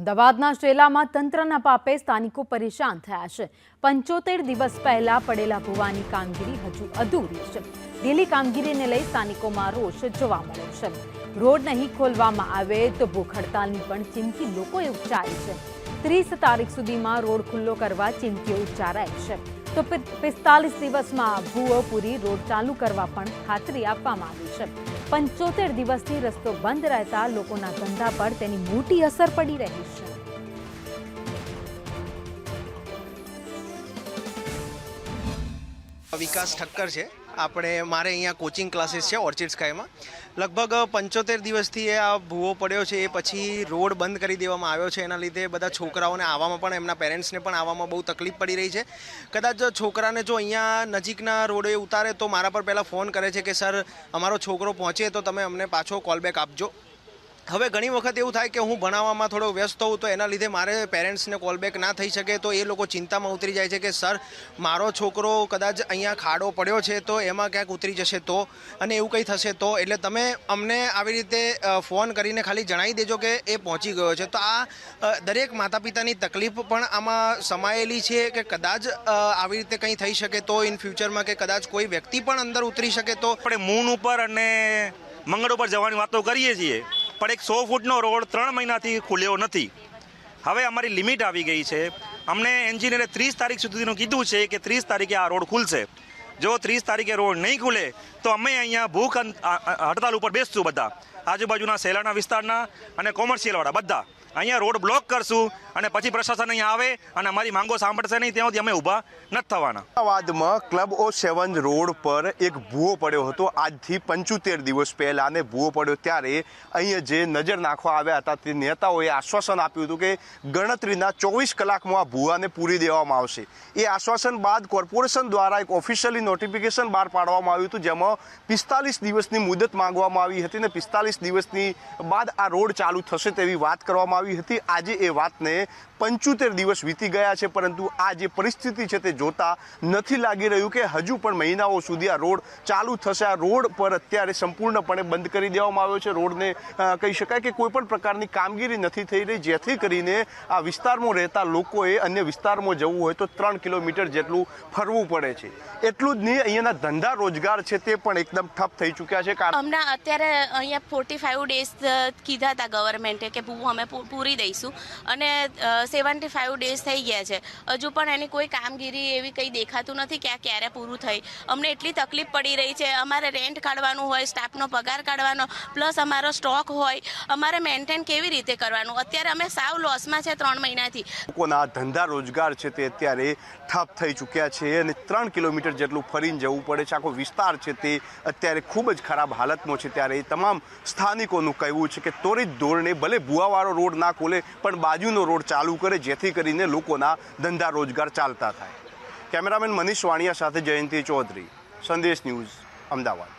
અમદાવાદના શેલામાં તંત્રના પાપે સ્થાનિકો પરેશાન થયા છે। 75 દિવસ પહેલા પડેલા ભૂવાની કામગીરી હજુ અધૂરી છે। ઢીલી કામગીરીને લઈ સ્થાનિકોમાં રોષ જોવા મળ્યો છે। રોડ નહીં ખોલવામાં આવે તો ભૂખ હડતાલની પણ ચીમકી લોકોએ ઉચ્ચારી છે। 30 તારીખ સુધીમાં રોડ ખુલ્લો કરવા ચીમકીઓ ઉચ્ચારાઈ છે તો 45 દિવસમાં ભૂવો પૂરી રોડ ચાલુ કરવા પણ ખાતરી આપવામાં આવી છે। 75 દિવસથી રસ્તો બંધ રહેતા લોકોના ધંધા પર તેની મોટી અસર પડી રહી છે। વિકાસ ઠક્કર છે। આપણે મારે અહીંયા કોચિંગ ક્લાસીસ છે ઓર્ચિડ સ્કાયમાં। લગભગ 75 દિવસથી આ ભૂવો પડ્યો છે। એ પછી રોડ બંધ કરી દેવામાં આવ્યો છે। એના લીધે બધા છોકરાઓને આવવામાં પણ એમના પેરેન્ટ્સને પણ આવવામાં બહુ તકલીફ પડી રહી છે। કદાચ છોકરાને જો અહીંયા નજીકના રોડે ઉતારે તો મારા પર પહેલાં ફોન કરે છે કે સર અમારો છોકરો પહોંચે તો તમે અમને પાછો કોલબેક આપજો। હવે ઘણી વખત એવું થાય કે હું ભણાવવામાં થોડો વ્યસ્ત હોઉં તો એના લીધે મારે પેરેન્ટ્સને કોલબેક ના થઈ શકે તો એ લોકો ચિંતામાં ઉતરી જાય છે કે સર મારો છોકરો કદાચ અહીંયા ખાડો પડ્યો છે તો એમાં ક્યાંક ઉતરી જશે તો અને એવું કંઈ થશે તો એટલે તમે અમને આવી રીતે ફોન કરીને ખાલી જણાવી દેજો કે એ પહોંચી ગયો છે। તો આ દરેક માતા પિતાની તકલીફ પણ આમાં સમાયેલી છે કે કદાચ આવી રીતે કંઈ થઈ શકે તો ઇન ફ્યુચરમાં કે કદાચ કોઈ વ્યક્તિ પણ અંદર ઉતરી શકે તો આપણે મૂન ઉપર અને મંગળ ઉપર જવાની વાતો કરીએ છીએ પણ એક 100 ફૂટનો રોડ 3 મહિનાથી ખુલ્યો નથી। હવે અમારી લિમિટ આવી ગઈ છે। અમને એન્જિનિયરે 30 તારીખ સુધીનું કીધું છે કે 30 તારીખે આ રોડ ખુલશે। જો 30 તારીખે રોડ નહીં ખુલે તો અમે અહીંયા ભૂખ હડતાલ ઉપર બેસશું। બધા આજુબાજુના શેલાના વિસ્તારના અને કોમર્શિયલવાળા બધા અહીંયા રોડ બ્લોક કરશું અને પછી પ્રશાસન અહીંયા આવે અને અમારી માંગો સાંભળશે નહીં ત્યાં સુધી અમે ઊભા નથી થવાના। અમદાવાદમાં ક્લબ ઓ 7 રોડ પર એક ભૂવો પડ્યો હતો આજથી 75 દિવસ પહેલા અને ભૂવો પડ્યો ત્યારે અહીંયા જે નજર નાખવા આવ્યા હતા તે નેતાઓએ આશ્વાસન આપ્યું હતું કે ગણતરીના 24 કલાકમાં આ ભૂવાને પૂરી દેવામાં આવશે। એ આશ્વાસન બાદ કોર્પોરેશન દ્વારા એક ઓફિશિયલી નોટિફિકેશન બહાર પાડવામાં આવ્યું હતું જેમાં 45 દિવસની મુદત માંગવામાં આવી હતી અને 45 દિવસની બાદ આ રોડ ચાલુ થશે તેવી વાત કરવામાં આવી હતી। આજે એ વાતને 75 દિવસ વીતી ગયા છે પરંતુ આ જે પરિસ્થિતિ છે તે જોતા નથી લાગી રહ્યું કે હજુ પણ મહિનાઓ સુધી આ રોડ ચાલુ થશે। આ રોડ પર અત્યારે સંપૂર્ણપણે બંધ કરી દેવામાં આવ્યો છે। રોડને કહી શકાય કે કોઈ પણ પ્રકારની કામગીરી નથી થઈ રહી જેથી કરીને આ વિસ્તારમાં રહેતા લોકોએ અન્ય વિસ્તારમાં જવું હોય તો 3 કિલોમીટર જેટલું ફરવું પડે છે। એટલું જ નહીં અહીંયાના ધંધા રોજગાર છે તે પણ એકદમ ઠપ થઈ ચૂક્યા છે। હમણાં અત્યારે અહીંયા 45 ડેઝ કીધા હતા ગવર્મેન્ટે કે ભૂ અમે પૂરી દઈશું અને 75 ડેઝ થઈ ગયા છે હજુ પણ એની કોઈ કામગીરી એવી કંઈ દેખાતું નથી કે આ ક્યારે પૂરું થઈ। અમને એટલી તકલીફ પડી રહી છે। અમારે રેન્ટ કાઢવાનું હોય, સ્ટાફનો પગાર કાઢવાનો, પ્લસ અમારો સ્ટોક હોય, અમારે મેન્ટેન કેવી રીતે કરવાનું? અત્યારે અમે સાવ લોસમાં છે 3 મહિનાથી। લોકોના ધંધા રોજગાર છે તે અત્યારે ઠપ થઈ ચૂક્યા છે અને 3 કિલોમીટર જેટલું ફરીને જવું પડે છે। આખો વિસ્તાર છે તે અત્યારે ખૂબ જ ખરાબ હાલતમાં છે ત્યારે તમામ સ્થાનિકોનું કહેવું છે કે ત્વરિત ધોરણે ભલે ભૂવાવાળો રોડ ના ખોલે પણ બાજુનો રોડ ચાલુ કરે જેથી કરીને લોકોના ધંધા રોજગાર ચાલતા થાય। કેમેરામેન મનીષ વાણિયા સાથે જયંતિ ચૌધરી, સંદેશ ન્યૂઝ, અમદાવાદ।